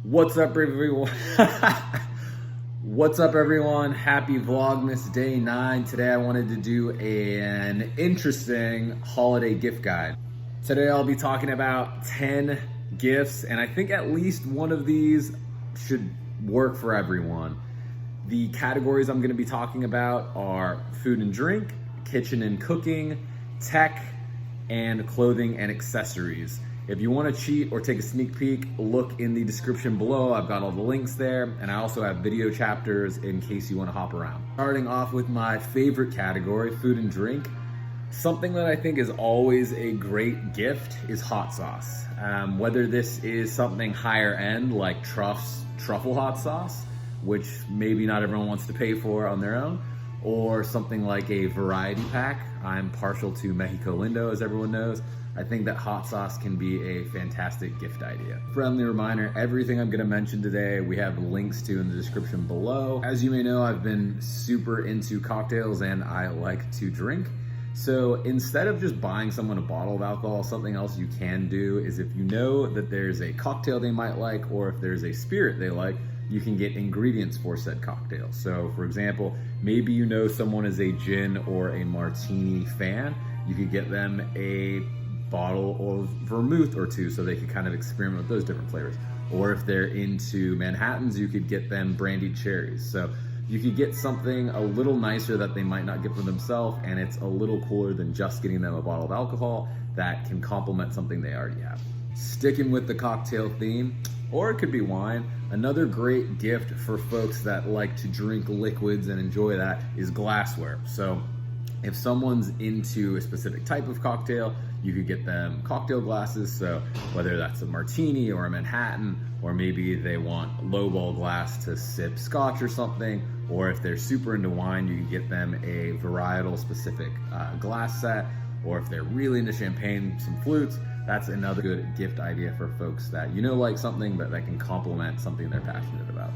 What's up, everyone? What's up, everyone? Happy Vlogmas Day 9. Today I wanted to do an interesting holiday gift guide. Today I'll be talking about 10 gifts, and I think at least one of these should work for everyone. The categories I'm going to be talking about are food and drink, kitchen and cooking, tech, and clothing and accessories. If you want to cheat or take a sneak peek, look in the description below. I've got all the links there, and I also have video chapters in case you want to hop around. Starting off with my favorite category, food and drink. Something that I think is always a great gift is hot sauce. Whether this is something higher end like truffle hot sauce, which maybe not everyone wants to pay for on their own, or something like a variety pack. I'm partial to Mexico Lindo, as everyone knows. I think that hot sauce can be a fantastic gift idea. Friendly reminder, everything I'm gonna mention today, we have links to in the description below. As you may know, I've been super into cocktails and I like to drink. So instead of just buying someone a bottle of alcohol, something else you can do is if you know that there's a cocktail they might like, or if there's a spirit they like, you can get ingredients for said cocktail. So for example, maybe you know someone is a gin or a martini fan, you could get them a bottle of vermouth or two so they could kind of experiment with those different flavors. Or if they're into Manhattans, you could get them brandied cherries. So you could get something a little nicer that they might not get for themselves, and it's a little cooler than just getting them a bottle of alcohol that can complement something they already have. Sticking with the cocktail theme, or it could be wine, another great gift for folks that like to drink liquids and enjoy that is glassware. So if someone's into a specific type of cocktail, you could get them cocktail glasses. So whether that's a martini or a Manhattan, or maybe they want lowball glass to sip scotch or something, or if they're super into wine, you can get them a varietal specific glass set, or if they're really into champagne, some flutes. That's another good gift idea for folks that like something that can complement something they're passionate about.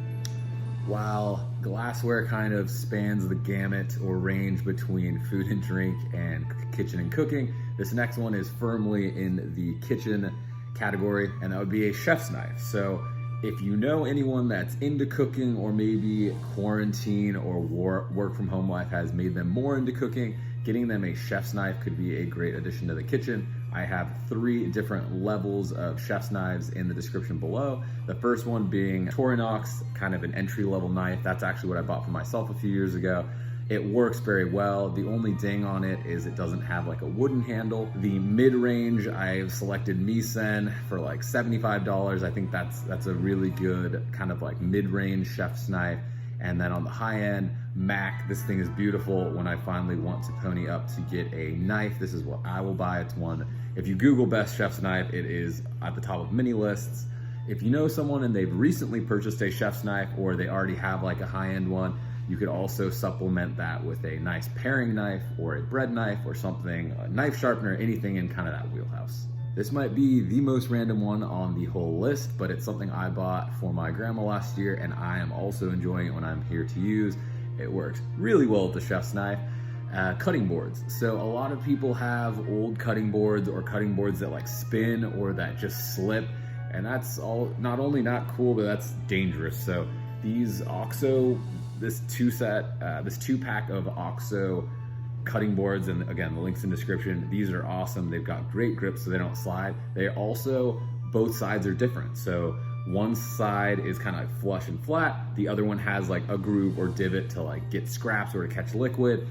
While glassware kind of spans the gamut or range between food and drink and kitchen and cooking, this next one is firmly in the kitchen category, and that would be a chef's knife. So if you know anyone that's into cooking, or maybe quarantine or work from home life has made them more into cooking, getting them a chef's knife could be a great addition to the kitchen. I have 3 different levels of chef's knives in the description below. The first one being Torinox, kind of an entry-level knife. That's actually what I bought for myself a few years ago. It works very well. The only ding on it is it doesn't have like a wooden handle. The mid-range, I've selected Misen for like $75. I think that's a really good kind of like mid-range chef's knife. And then on the high end, Mac. This thing is beautiful. When I finally want to pony up to get a knife, this is what I will buy. It's one, if you Google best chef's knife, it is at the top of many lists. If you know someone and they've recently purchased a chef's knife, or they already have like a high-end one, you could also supplement that with a nice paring knife or a bread knife or something, a knife sharpener, anything in kind of that wheelhouse. This might be the most random one on the whole list, but it's something I bought for my grandma last year, and I am also enjoying it when I'm here to use. It works really well with the chef's knife. Cutting boards. So a lot of people have old cutting boards, or cutting boards that like spin or that just slip, and that's all not only not cool, but that's dangerous. So these OXO, this 2-pack of OXO cutting boards, and again, the link's in the description. These are awesome. They've got great grips so they don't slide. They also, both sides are different. So one side is kind of like flush and flat. The other one has like a groove or divot to like get scraps or to catch liquid.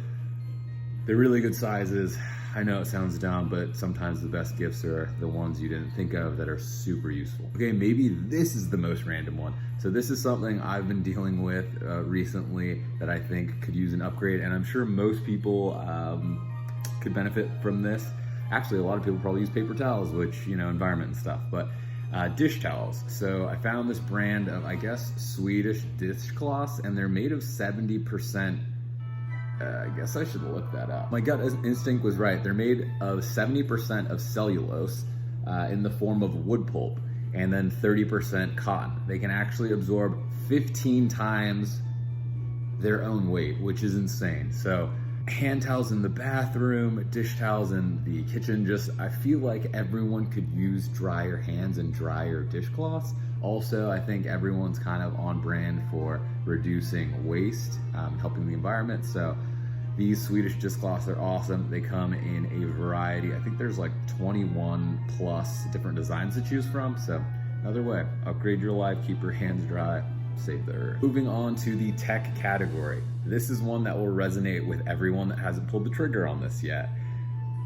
They're really good sizes. I know it sounds dumb, but sometimes the best gifts are the ones you didn't think of that are super useful. Okay, maybe this is the most random one. So this is something I've been dealing with recently that I think could use an upgrade, and I'm sure most people could benefit from this. Actually, a lot of people probably use paper towels, which, environment and stuff, but dish towels. So I found this brand of, I guess, Swedish Dishcloths, and they're made of 70%, I guess I should look that up. My gut instinct was right. They're made of 70% of cellulose in the form of wood pulp, and then 30% cotton. They can actually absorb 15 times their own weight, which is insane. So hand towels in the bathroom, dish towels in the kitchen. Just, I feel like everyone could use drier hands and drier dishcloths. Also, I think everyone's kind of on brand for reducing waste, helping the environment. So these Swedish Dishcloths are awesome. They come in a variety. I think there's like 21 plus different designs to choose from. So another way, upgrade your life, keep your hands dry, save the earth. Moving on to the tech category. This is one that will resonate with everyone that hasn't pulled the trigger on this yet.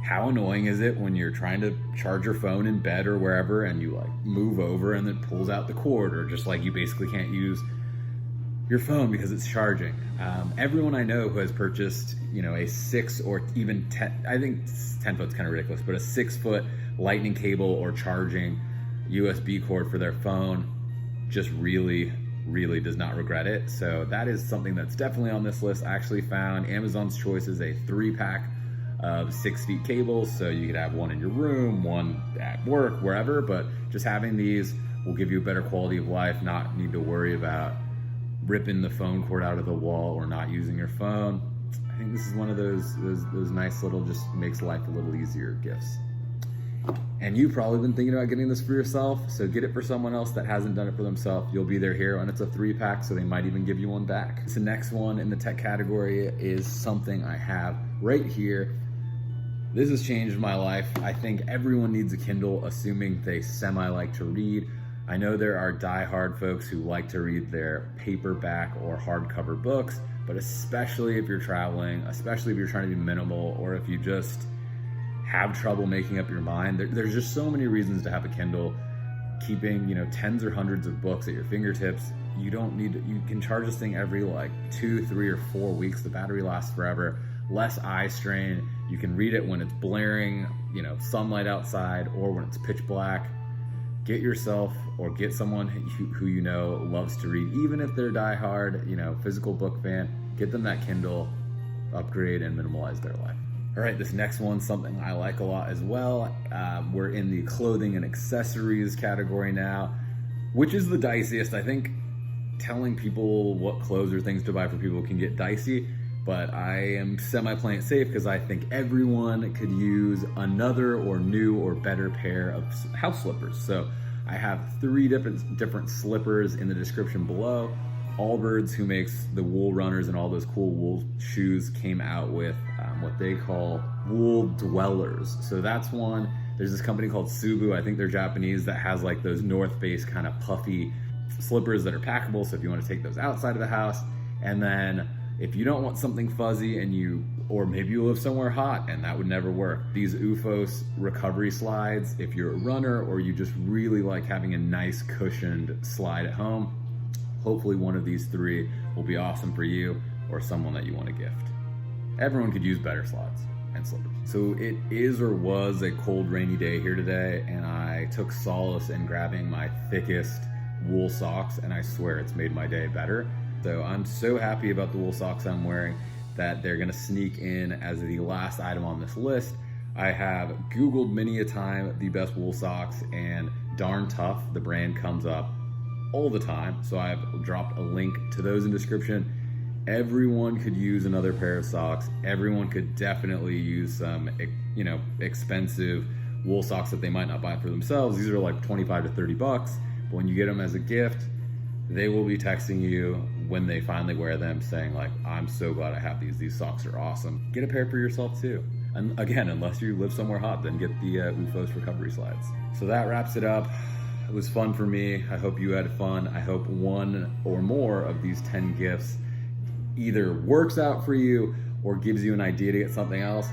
How annoying is it when you're trying to charge your phone in bed or wherever and you like move over and then it pulls out the cord, or just like you basically can't use your phone because it's charging. Everyone I know who has purchased, a 6 or even 10, I think 10 foot's kind of ridiculous, but a 6-foot lightning cable or charging USB cord for their phone just really does not regret it. So that is something that's definitely on this list. I actually found Amazon's Choice is a 3-pack of 6 feet cables, so you could have one in your room, one at work, wherever, but just having these will give you a better quality of life, not need to worry about ripping the phone cord out of the wall or not using your phone. I think this is one of those nice little, just makes life a little easier gifts. And you've probably been thinking about getting this for yourself, so get it for someone else that hasn't done it for themselves. You'll be their hero, and it's a 3-pack, so they might even give you one back. The next one in the tech category is something I have right here. This has changed my life. I think everyone needs a Kindle, assuming they semi-like to read. I know there are die-hard folks who like to read their paperback or hardcover books, but especially if you're traveling, especially if you're trying to be minimal, or if you just have trouble making up your mind, there's just so many reasons to have a Kindle. Keeping, tens or hundreds of books at your fingertips, you can charge this thing every like 2, 3, or 4 weeks. The battery lasts forever, less eye strain. You can read it when it's blaring, sunlight outside, or when it's pitch black. Get yourself or get someone who loves to read, even if they're diehard, physical book fan, get them that Kindle, upgrade and minimalize their life. All right, this next one's something I like a lot as well. We're in the clothing and accessories category now, which is the diciest. I think telling people what clothes or things to buy for people can get dicey, but I am semi-playing it safe because I think everyone could use another or new or better pair of house slippers. So I have 3 different slippers in the description below. Allbirds, who makes the wool runners and all those cool wool shoes, came out with what they call wool dwellers. So that's one. There's this company called Subu, I think they're Japanese, that has like those North Face kind of puffy slippers that are packable. So if you want to take those outside of the house, and then if you don't want something fuzzy or maybe you live somewhere hot and that would never work, these OOFOS recovery slides, if you're a runner or you just really like having a nice cushioned slide at home, hopefully one of these 3 will be awesome for you or someone that you want to gift. Everyone could use better slides and slippers. So it is or was a cold, rainy day here today, and I took solace in grabbing my thickest wool socks, and I swear it's made my day better. So I'm so happy about the wool socks I'm wearing that they're gonna sneak in as the last item on this list. I have Googled many a time the best wool socks, and Darn Tough, the brand, comes up all the time. So I've dropped a link to those in description. Everyone could use another pair of socks. Everyone could definitely use some, expensive wool socks that they might not buy for themselves. These are like 25 to 30 bucks, but when you get them as a gift, they will be texting you when they finally wear them saying like, I'm so glad I have these socks are awesome. Get a pair for yourself too. And again, unless you live somewhere hot, then get the OOFOS recovery slides. So that wraps it up. It was fun for me. I hope you had fun. I hope one or more of these 10 gifts either works out for you or gives you an idea to get something else.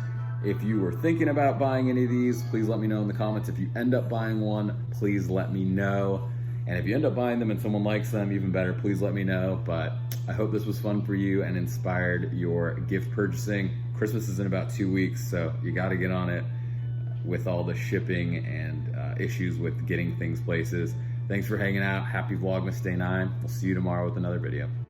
If you were thinking about buying any of these, please let me know in the comments. If you end up buying one, please let me know. And if you end up buying them and someone likes them, even better, please let me know. But I hope this was fun for you and inspired your gift purchasing. Christmas is in about 2 weeks, so you got to get on it with all the shipping and issues with getting things places. Thanks for hanging out. Happy Vlogmas Day 9. We'll see you tomorrow with another video.